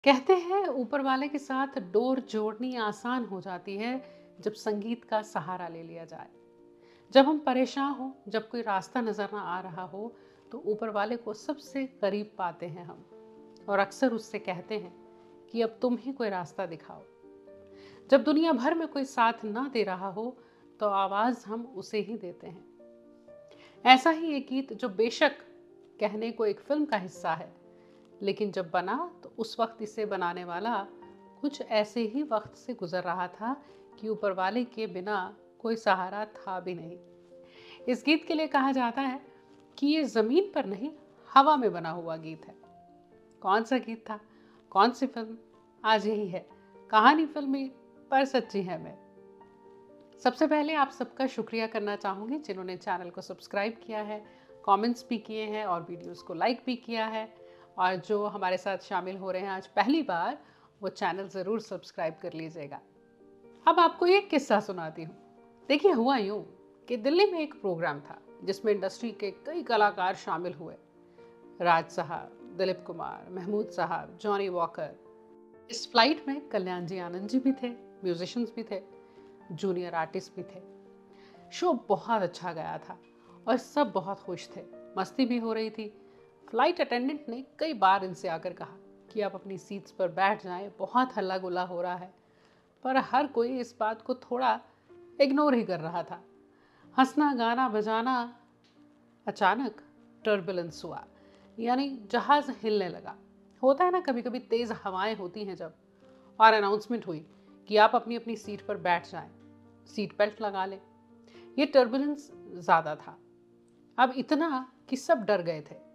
कहते हैं ऊपर वाले के साथ डोर जोड़नी आसान हो जाती है जब संगीत का सहारा ले लिया जाए। जब हम परेशान हो, जब कोई रास्ता नजर ना आ रहा हो, तो ऊपर वाले को सबसे करीब पाते हैं हम। और अक्सर उससे कहते हैं कि अब तुम ही कोई रास्ता दिखाओ। जब दुनिया भर में कोई साथ ना दे रहा हो, तो आवाज हम उसे ही देते हैं। ऐसा ही एक गीत जो बेशक कहने को एक फिल्म का हिस्सा है, लेकिन जब बना तो उस वक्त इसे बनाने वाला कुछ ऐसे ही वक्त से गुजर रहा था कि ऊपर वाले के बिना कोई सहारा था भी नहीं। इस गीत के लिए कहा जाता है कि ये जमीन पर नहीं, हवा में बना हुआ गीत है। कौन सा गीत था, कौन सी फिल्म? आज यही है कहानी फिल्मी पर सच्ची है मैं। सबसे पहले आप सबका शुक्रिया करना चाहूँगी जिन्होंने चैनल को सब्सक्राइब किया है, कमेंट्स भी किए हैं और वीडियोस को लाइक भी किया है। और जो हमारे साथ शामिल हो रहे हैं आज पहली बार, वो चैनल ज़रूर सब्सक्राइब कर लीजिएगा। अब आपको एक किस्सा सुनाती हूँ। देखिए, हुआ यूँ कि दिल्ली में एक प्रोग्राम था जिसमें इंडस्ट्री के कई कलाकार शामिल हुए। राज साहब, दिलीप कुमार, महमूद साहब, जॉनी वॉकर। इस फ्लाइट में कल्याण जी आनंद जी भी थे, म्यूजिशियंस भी थे, जूनियर आर्टिस्ट भी थे। शो बहुत अच्छा गया था और सब बहुत खुश थे। मस्ती भी हो रही थी। फ्लाइट अटेंडेंट ने कई बार इनसे आकर कहा कि आप अपनी सीट्स पर बैठ जाएं, बहुत हल्ला गुल्ला हो रहा है। पर हर कोई इस बात को थोड़ा इग्नोर ही कर रहा था। हंसना गाना बजाना। अचानक टर्बुलेंस हुआ, यानी जहाज हिलने लगा। होता है ना, कभी कभी तेज हवाएं होती हैं जब। और अनाउंसमेंट हुई कि आप अपनी अपनी सीट पर बैठ जाएं, सीट बेल्ट लगा लें। ये टर्बुलेंस ज़्यादा था, अब इतना कि सब डर गए थे।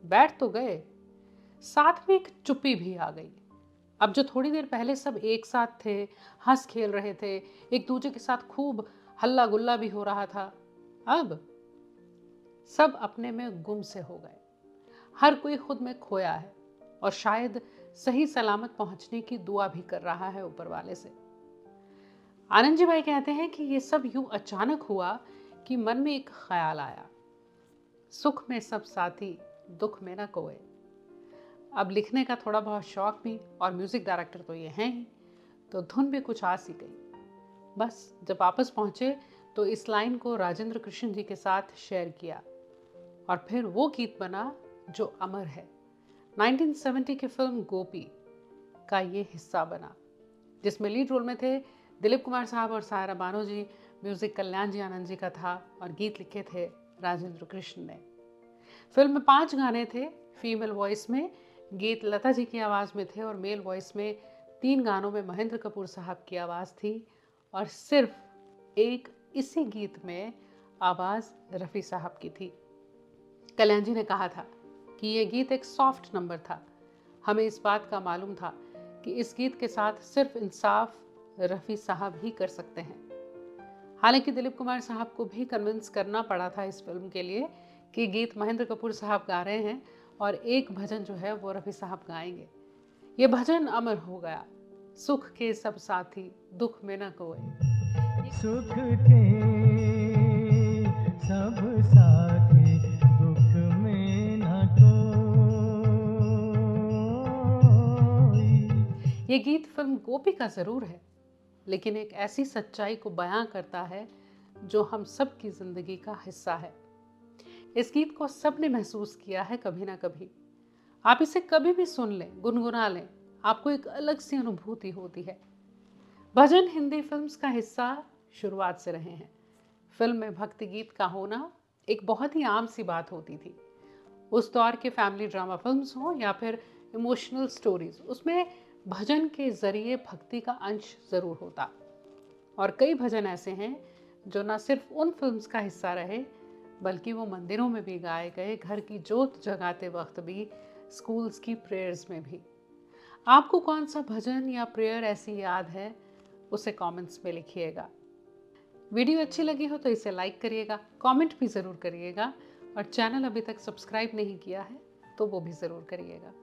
बैठ तो गए, साथ में एक चुप्पी भी आ गई। अब जो थोड़ी देर पहले सब एक साथ थे, हंस खेल रहे थे, एक दूसरे के साथ खूब हल्ला गुल्ला भी हो रहा था, अब सब अपने में गुम से हो गए। हर कोई खुद में खोया है और शायद सही सलामत पहुंचने की दुआ भी कर रहा है ऊपर वाले से। आनंद जी भाई कहते हैं कि ये सब यूं अचानक हुआ कि मन में एक ख्याल आया, सुख में सब साथी, दुख में न कोई। अब लिखने का थोड़ा बहुत शौक भी और म्यूजिक डायरेक्टर तो ये हैं ही, तो धुन भी कुछ आ सी गई। बस जब वापस पहुंचे तो इस लाइन को राजेंद्र कृष्ण जी के साथ शेयर किया और फिर वो गीत बना जो अमर है। 1970 की फिल्म गोपी का ये हिस्सा बना, जिसमें लीड रोल में थे दिलीप कुमार साहब और सायरा बानो जी। म्यूजिक कल्याण जी आनंद जी का था और गीत लिखे थे राजेंद्र कृष्ण ने। फिल्म में 5 गाने थे। फीमेल वॉइस में गीत लता जी की आवाज़ में थे और मेल वॉइस में 3 गानों में महेंद्र कपूर साहब की आवाज़ थी। और सिर्फ एक इसी गीत में आवाज़ रफ़ी साहब की थी। कल्याण जी ने कहा था कि ये गीत एक सॉफ्ट नंबर था। हमें इस बात का मालूम था कि इस गीत के साथ सिर्फ इंसाफ रफ़ी साहब ही कर सकते हैं। हालांकि दिलीप कुमार साहब को भी कन्विंस करना पड़ा था इस फिल्म के लिए कि गीत महेंद्र कपूर साहब गा रहे हैं और एक भजन जो है वो रफ़ी साहब गाएंगे। ये भजन अमर हो गया, सुख के सब साथी, दुख में न कोई। सुख के सब साथी, दुख में न कोई। ये गीत फिल्म गोपी का ज़रूर है, लेकिन एक ऐसी सच्चाई को बयां करता है जो हम सब की ज़िंदगी का हिस्सा है। इस गीत को सबने महसूस किया है कभी ना कभी। आप इसे कभी भी सुन लें, गुनगुना लें, आपको एक अलग सी अनुभूति होती है। भजन हिंदी फिल्म्स का हिस्सा शुरुआत से रहे हैं। फिल्म में भक्ति गीत का होना एक बहुत ही आम सी बात होती थी। उस दौर के फैमिली ड्रामा फिल्म्स हो या फिर इमोशनल स्टोरीज, उसमें भजन के जरिए भक्ति का अंश ज़रूर होता। और कई भजन ऐसे हैं जो न सिर्फ उन फिल्म्स का हिस्सा रहे, बल्कि वो मंदिरों में भी गाए गए, घर की जोत जगाते वक्त भी, स्कूल्स की प्रेयर्स में भी। आपको कौन सा भजन या प्रेयर ऐसी याद है, उसे कमेंट्स में लिखिएगा। वीडियो अच्छी लगी हो तो इसे लाइक करिएगा, कमेंट भी ज़रूर करिएगा और चैनल अभी तक सब्सक्राइब नहीं किया है तो वो भी ज़रूर करिएगा।